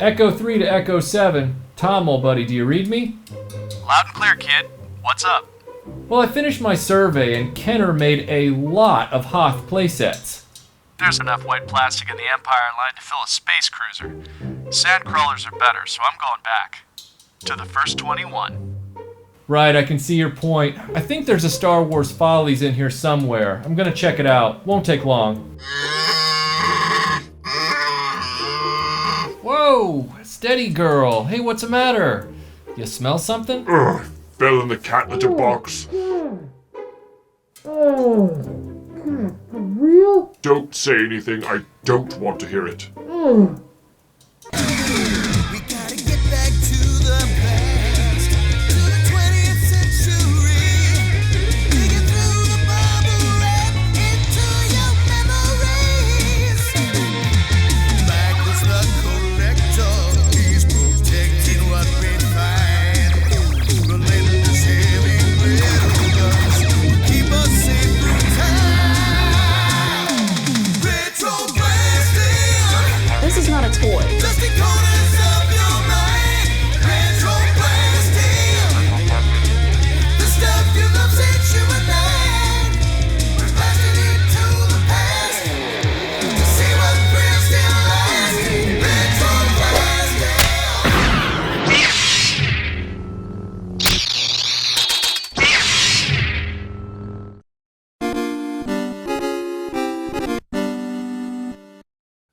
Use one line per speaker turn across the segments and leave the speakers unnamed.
Echo 3 to Echo 7. Tom, old buddy, do you read me?
Loud and clear, kid. What's up?
Well, I finished my survey and Kenner made a lot of Hoth playsets.
There's enough white plastic in the Empire line to fill a space cruiser. Sand crawlers are better, so I'm going back. To the first 21.
Right, I can see your point. I think there's a Star Wars Follies in here somewhere. I'm gonna check it out. Won't take long. Whoa! Steady, girl. Hey, what's the matter? You smell something?
Ugh, fell in the cat litter box.
Real?
Don't say anything, I don't want to hear it.
We gotta get back to the past, to the 20th century. Digging through the bubble wrap into your memories. Back was the collector, he's protecting what we find. Relentless heavy rhythms keep us safe through time. RetroBlasting.
This is not a toy.
Just the corners of your mind. RetroBlasting. The stuff you love since you were 9. We're blasting into the past to see what thrill still lasts.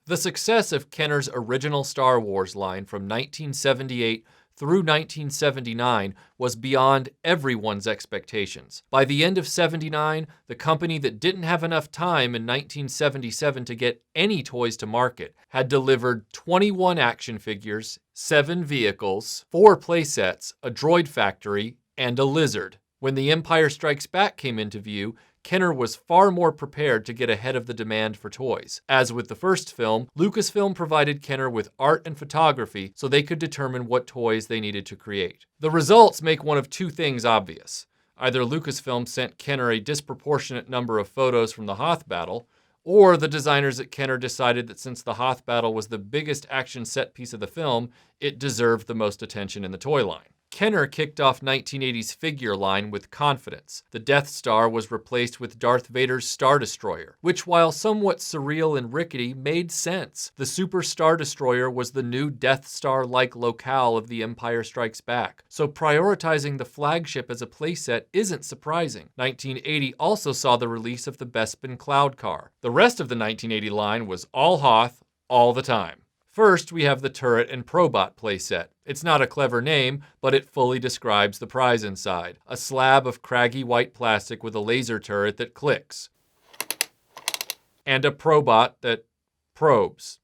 The success of Kenner's original Star Wars line from 1978 through 1979 was beyond everyone's expectations. By the end of '79, the company that didn't have enough time in 1977 to get any toys to market had delivered 21 action figures, 7 vehicles, 4 playsets, a droid factory, and a lizard. When The Empire Strikes Back came into view, Kenner was far more prepared to get ahead of the demand for toys. As with the first film, Lucasfilm provided Kenner with art and photography so they could determine what toys they needed to create. The results make one of two things obvious. Either Lucasfilm sent Kenner a disproportionate number of photos from the Hoth battle, or the designers at Kenner decided that since the Hoth battle was the biggest action set piece of the film, it deserved the most attention in the toy line. Kenner kicked off 1980's figure line with confidence. The Death Star was replaced with Darth Vader's Star Destroyer, which, while somewhat surreal and rickety, made sense. The Super Star Destroyer was the new Death Star-like locale of The Empire Strikes Back, so prioritizing the flagship as a playset isn't surprising. 1980 also saw the release of the Bespin Cloud Car. The rest of the 1980 line was all Hoth, all the time. First, we have the Turret and Probot playset. It's not a clever name, but it fully describes the prize inside. A slab of craggy white plastic with a laser turret that clicks. And a Probot that blows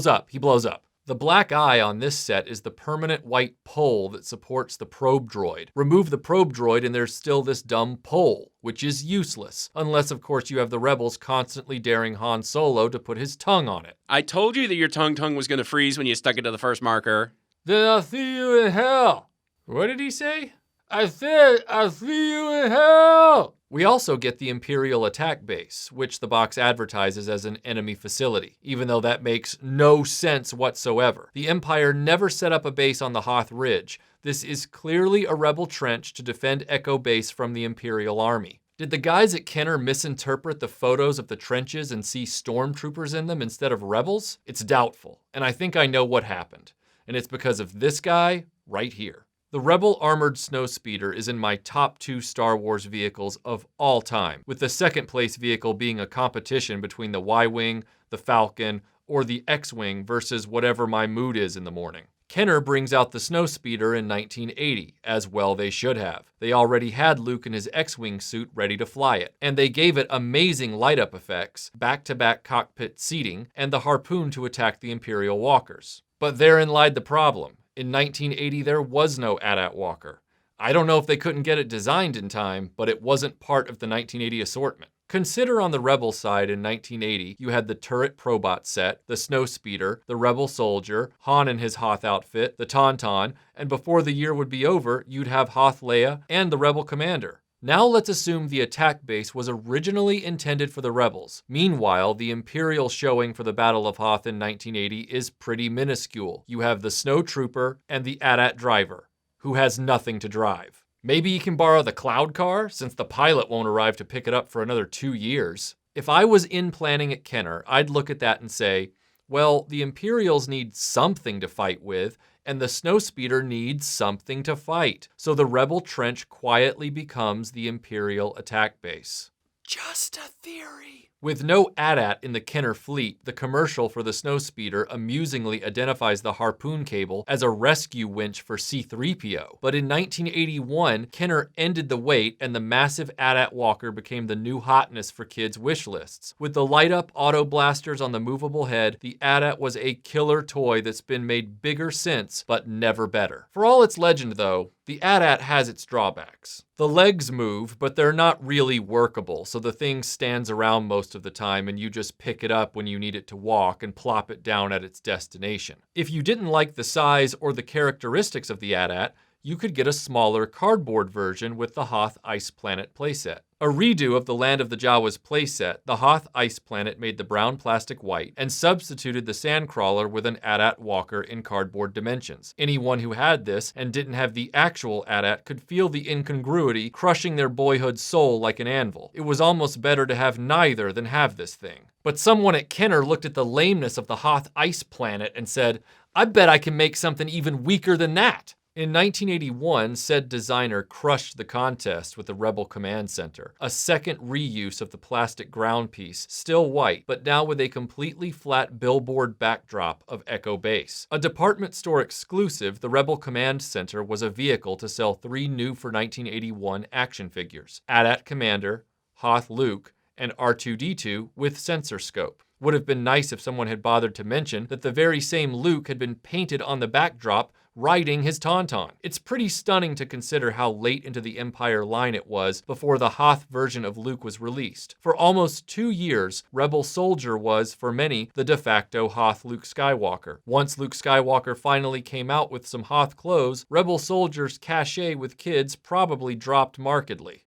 up. He blows up. The black eye on this set is the permanent white pole that supports the probe droid. Remove the probe droid and there's still this dumb pole, which is useless. Unless, of course, you have the rebels constantly daring Han Solo to put his tongue on it.
I told you that your tongue was going to freeze when you stuck it to the first marker.
Then I'll see you in hell. What did he say? I said, I'll see you in hell. We also get the Imperial attack base, which the box advertises as an enemy facility, even though that makes no sense whatsoever. The Empire never set up a base on the Hoth Ridge. This is clearly a rebel trench to defend Echo Base from the Imperial army. Did the guys at Kenner misinterpret the photos of the trenches and see stormtroopers in them instead of rebels? It's doubtful, and I think I know what happened. And it's because of this guy right here. The Rebel Armored Snowspeeder is in my top 2 Star Wars vehicles of all time, with the second place vehicle being a competition between the Y-Wing, the Falcon, or the X-Wing versus whatever my mood is in the morning. Kenner brings out the Snowspeeder in 1980, as well they should have. They already had Luke in his X-Wing suit ready to fly it, and they gave it amazing light-up effects, back-to-back cockpit seating, and the harpoon to attack the Imperial walkers. But therein lied the problem. In 1980, there was no AT-AT walker. I don't know if they couldn't get it designed in time, but it wasn't part of the 1980 assortment. Consider on the Rebel side in 1980, you had the Turret Probot set, the Snowspeeder, the Rebel Soldier, Han in his Hoth outfit, the Tauntaun, and before the year would be over, you'd have Hoth Leia and the Rebel Commander. Now let's assume the attack base was originally intended for the Rebels. Meanwhile, the Imperial showing for the Battle of Hoth in 1980 is pretty minuscule. You have the Snow Trooper and the AT-AT driver, who has nothing to drive. Maybe you can borrow the Cloud Car, since the pilot won't arrive to pick it up for another 2 years. If I was in planning at Kenner, I'd look at that and say, well, the Imperials need something to fight with, and the Snowspeeder needs something to fight. So the Rebel Trench quietly becomes the Imperial attack base. Just a theory. With no AT-AT in the Kenner fleet, the commercial for the Snowspeeder amusingly identifies the harpoon cable as a rescue winch for C-3PO. But in 1981, Kenner ended the wait and the massive AT-AT walker became the new hotness for kids' wish lists. With the light-up auto blasters on the movable head, the AT-AT was a killer toy that's been made bigger since, but never better. For all its legend though, the AT-AT has its drawbacks. The legs move, but they're not really workable, so the thing stands around most of the time and you just pick it up when you need it to walk and plop it down at its destination. If you didn't like the size or the characteristics of the AT-AT, you could get a smaller cardboard version with the Hoth Ice Planet playset. A redo of the Land of the Jawas playset, the Hoth Ice Planet made the brown plastic white and substituted the Sandcrawler with an AT-AT walker in cardboard dimensions. Anyone who had this and didn't have the actual AT-AT could feel the incongruity crushing their boyhood soul like an anvil. It was almost better to have neither than have this thing. But someone at Kenner looked at the lameness of the Hoth Ice Planet and said, I bet I can make something even weaker than that. In 1981, said designer crushed the contest with the Rebel Command Center, a second reuse of the plastic ground piece, still white, but now with a completely flat billboard backdrop of Echo Base. A department store exclusive, the Rebel Command Center was a vehicle to sell 3 new for 1981 action figures: AT-AT Commander, Hoth Luke, and R2-D2 with sensor scope. Would have been nice if someone had bothered to mention that the very same Luke had been painted on the backdrop riding his Tauntaun. It's pretty stunning to consider how late into the Empire line it was before the Hoth version of Luke was released. For almost 2 years, Rebel Soldier was, for many, the de facto Hoth Luke Skywalker. Once Luke Skywalker finally came out with some Hoth clothes, Rebel Soldier's cachet with kids probably dropped markedly.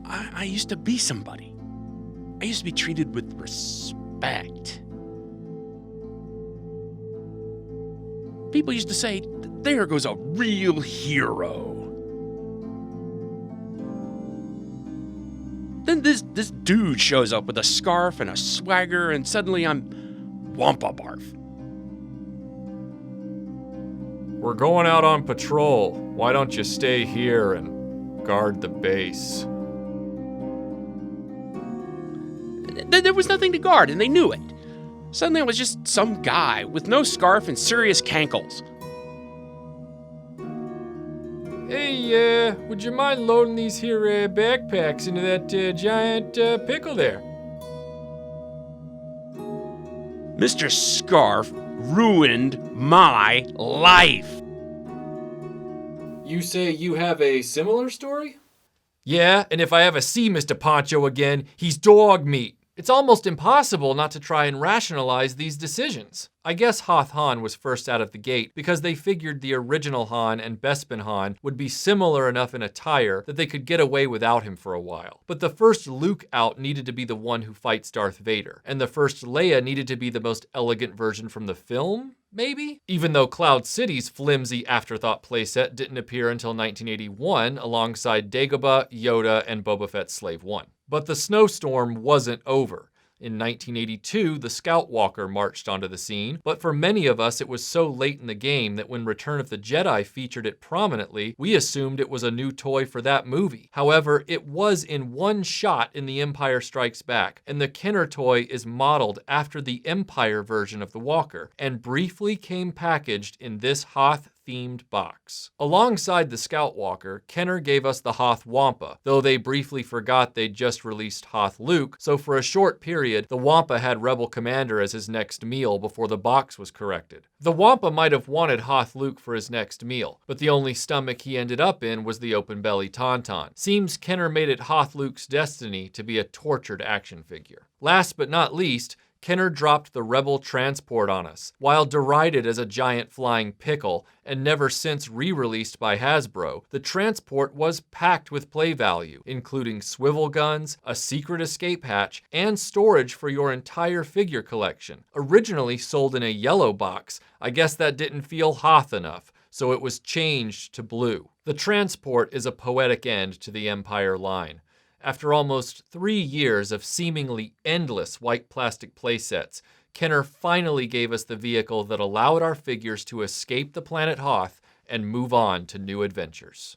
I used to be somebody. I used to be treated with respect. People used to say, there goes a real hero. Then this dude shows up with a scarf and a swagger, and suddenly I'm Wampa Barf.
We're going out on patrol. Why don't you stay here and guard the base?
There was nothing to guard, and they knew it. Suddenly I was just some guy with no scarf and serious cankles.
Hey, would you mind loading these here backpacks into that giant pickle there?
Mr. Scarf ruined my life.
You say you have a similar story? Yeah, and if I ever see Mr. Poncho again, he's dog meat. It's almost impossible not to try and rationalize these decisions. I guess Hoth Han was first out of the gate because they figured the original Han and Bespin Han would be similar enough in attire that they could get away without him for a while. But the first Luke out needed to be the one who fights Darth Vader, and the first Leia needed to be the most elegant version from the film, maybe? Even though Cloud City's flimsy afterthought playset didn't appear until 1981 alongside Dagobah, Yoda, and Boba Fett's Slave One. But the snowstorm wasn't over. In 1982, the Scout Walker marched onto the scene, but for many of us it was so late in the game that when Return of the Jedi featured it prominently, we assumed it was a new toy for that movie. However, it was in one shot in The Empire Strikes Back, and the Kenner toy is modeled after the Empire version of the Walker, and briefly came packaged in this Hoth-themed box. Alongside the Scout Walker, Kenner gave us the Hoth Wampa, though they briefly forgot they'd just released Hoth Luke, so for a short period, the Wampa had Rebel Commander as his next meal before the box was corrected. The Wampa might have wanted Hoth Luke for his next meal, but the only stomach he ended up in was the open-belly Tauntaun. Seems Kenner made it Hoth Luke's destiny to be a tortured action figure. Last but not least, Kenner dropped the Rebel transport on us. While derided as a giant flying pickle and never since re-released by Hasbro, the transport was packed with play value, including swivel guns, a secret escape hatch, and storage for your entire figure collection. Originally sold in a yellow box, I guess that didn't feel Hoth enough, so it was changed to blue. The transport is a poetic end to the Empire line. After almost 3 years of seemingly endless white plastic playsets, Kenner finally gave us the vehicle that allowed our figures to escape the planet Hoth and move on to new adventures.